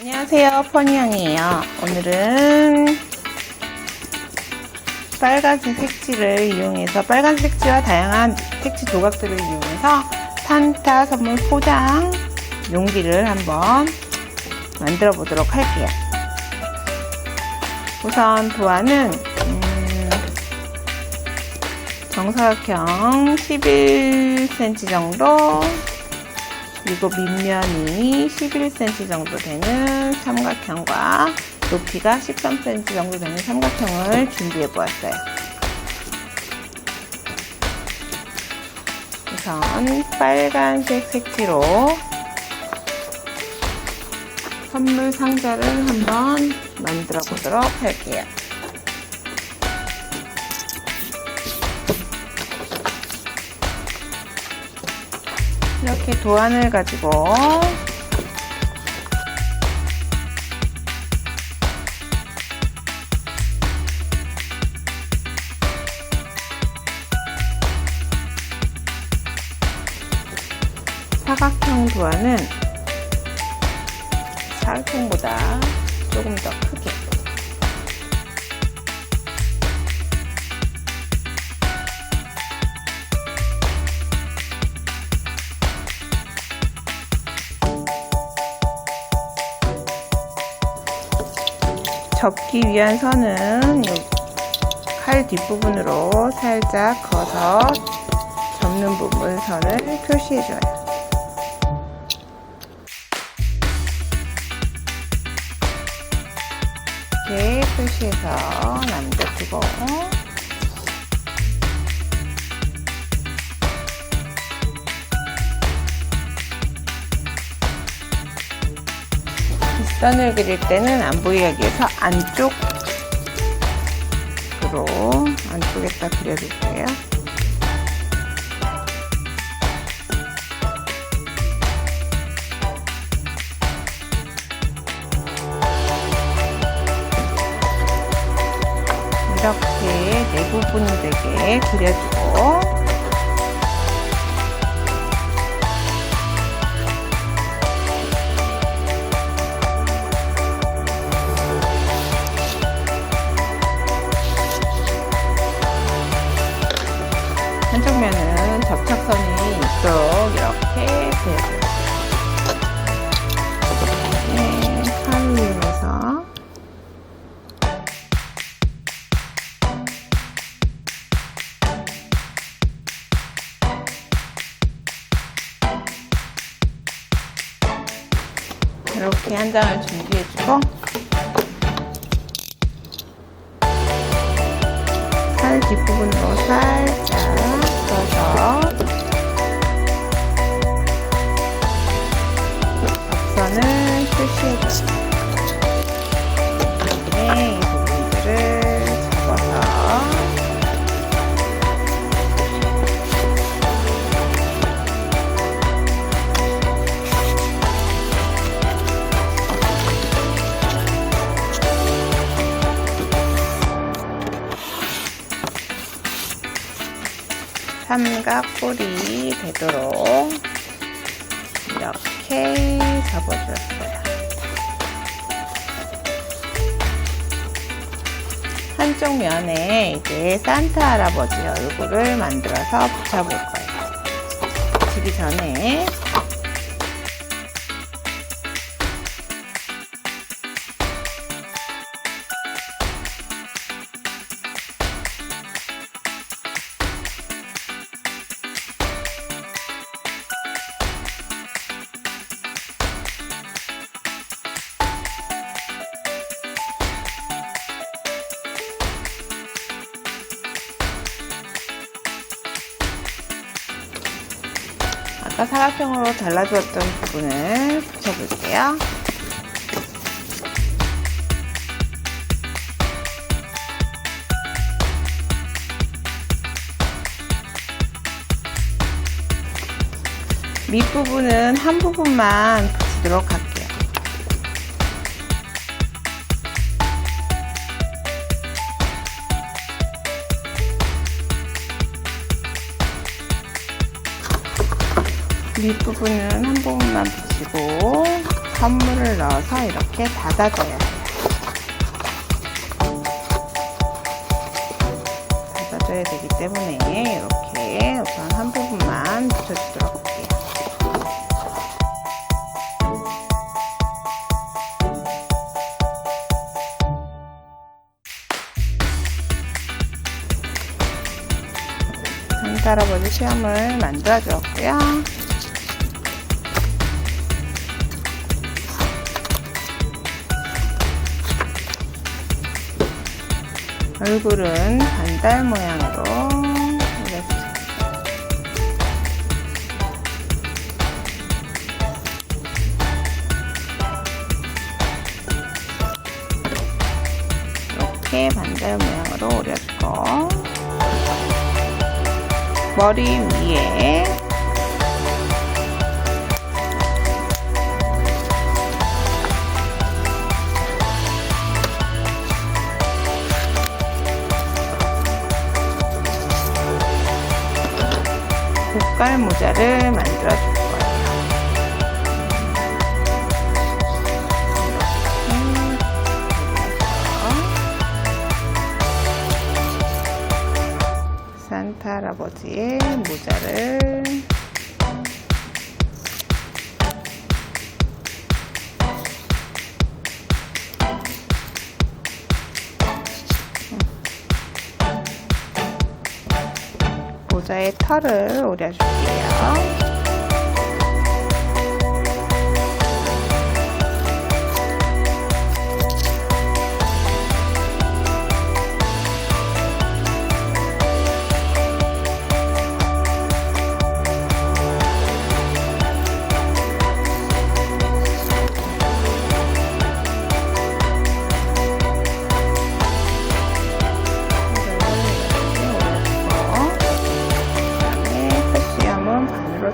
안녕하세요, 퍼니양이에요. 오늘은 빨간색 색지를 이용해서 빨간색 색지와 다양한 색지 조각들을 이용해서 산타 선물 포장 용기를 한번 만들어 보도록 할게요. 우선 도안은 정사각형 11cm 정도, 그리고 밑면이 11cm 정도 되는 삼각형과 높이가 13cm 정도 되는 삼각형을 준비해 보았어요. 우선 빨간색 색지로 선물 상자를 한번 만들어 보도록 할게요. 이렇게 도안을 가지고 사각형 도안은 사각형보다 조금 더 크게, 접기 위한 선은 칼 뒷부분으로 살짝 그어서 접는 부분 선을 표시해줘요. 이렇게 표시해서 남겨두고, 뒷선을 그릴 때는 안 보이게 하기 위해서 안쪽에다 그려줄게요. 이렇게 내부분 되게 그려주고, 한쪽 면은 접착선이 있도록 이렇게 그려줘요. 칼을 이용해서 이렇게 한 장을 준비해주고, 칼 뒷부분으로 살짝 접어서 접선을 표시해줘요. 이 부분들을 접어서 삼각뿔이 되도록 이렇게 접어주었어요. 한쪽 면에 이제 산타 할아버지 얼굴을 만들어서 붙여볼 거예요. 붙이기 전에 아까 사각형으로 잘라주었던 부분을 붙여볼게요. 밑부분은 한 부분만 붙이도록 할게요. 밑부분은 한 부분만 붙이고 선물을 넣어서 이렇게 닫아줘야 해요. 닫아줘야 되기 때문에 이렇게 우선 한 부분만 붙여주도록 할게요. 산타 할아버지 시험을 만들어 주었고요. 얼굴은 반달 모양으로 그려주세요. 이렇게 반달 모양으로 오려주고, 머리 위에 고깔 모자를 만들어 줄 거예요. 이렇게 산타 할아버지의 모자를 모자의 털을 오려줄게요.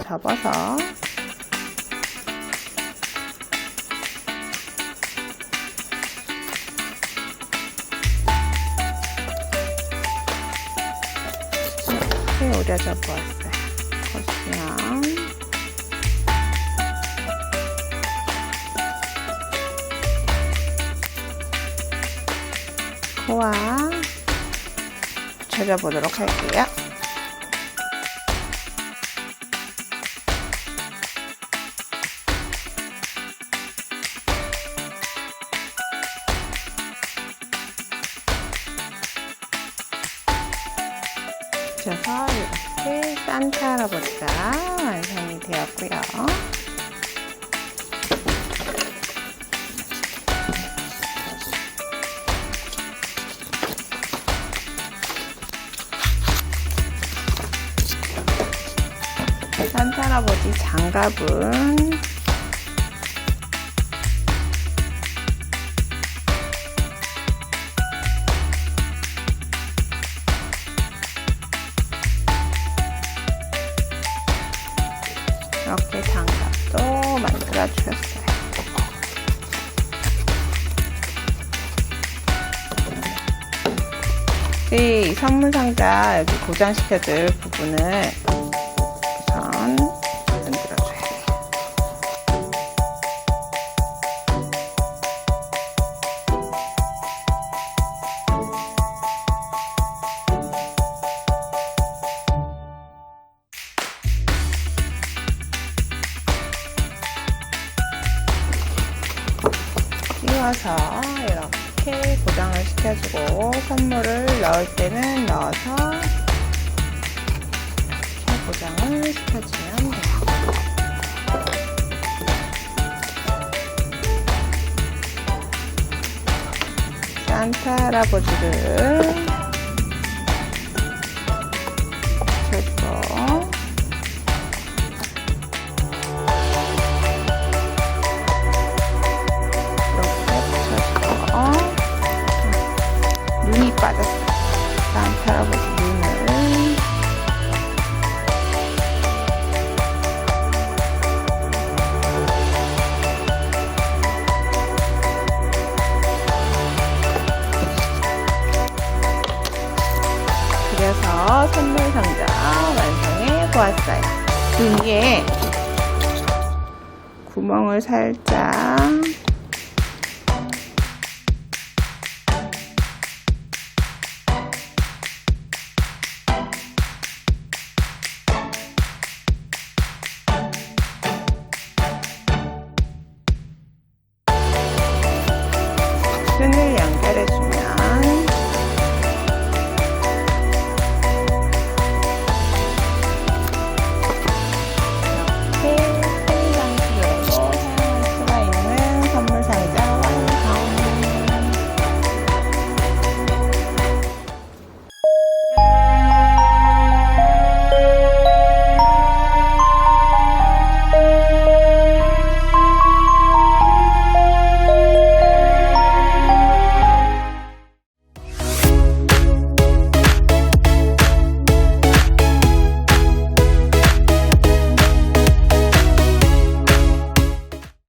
접어서 이렇게 오려져 보았어요. 보시면 코와 붙여줘 보도록 할게요. 붙여서 이렇게 산타 할아버지가 완성이 되었고요. 산타 할아버지 장갑은 이렇게 장갑도 만들어 주셨어요. 이 선물 상자 여기 고정시켜줄 부분을 우선 만들어줘야 돼요. 띄워서 이렇게 고정을 시켜주고, 선물을 넣을 때는 넣어서 이렇게 고정을 시켜주면 돼요. 산타 할아버지를 붙여주고, 눈이 빠졌어요. 산타 할아버지 눈을 그려서 선물 상자 완성해 보았어요. 눈 위에 구멍을 살짝 끈을 연결해 줍니다.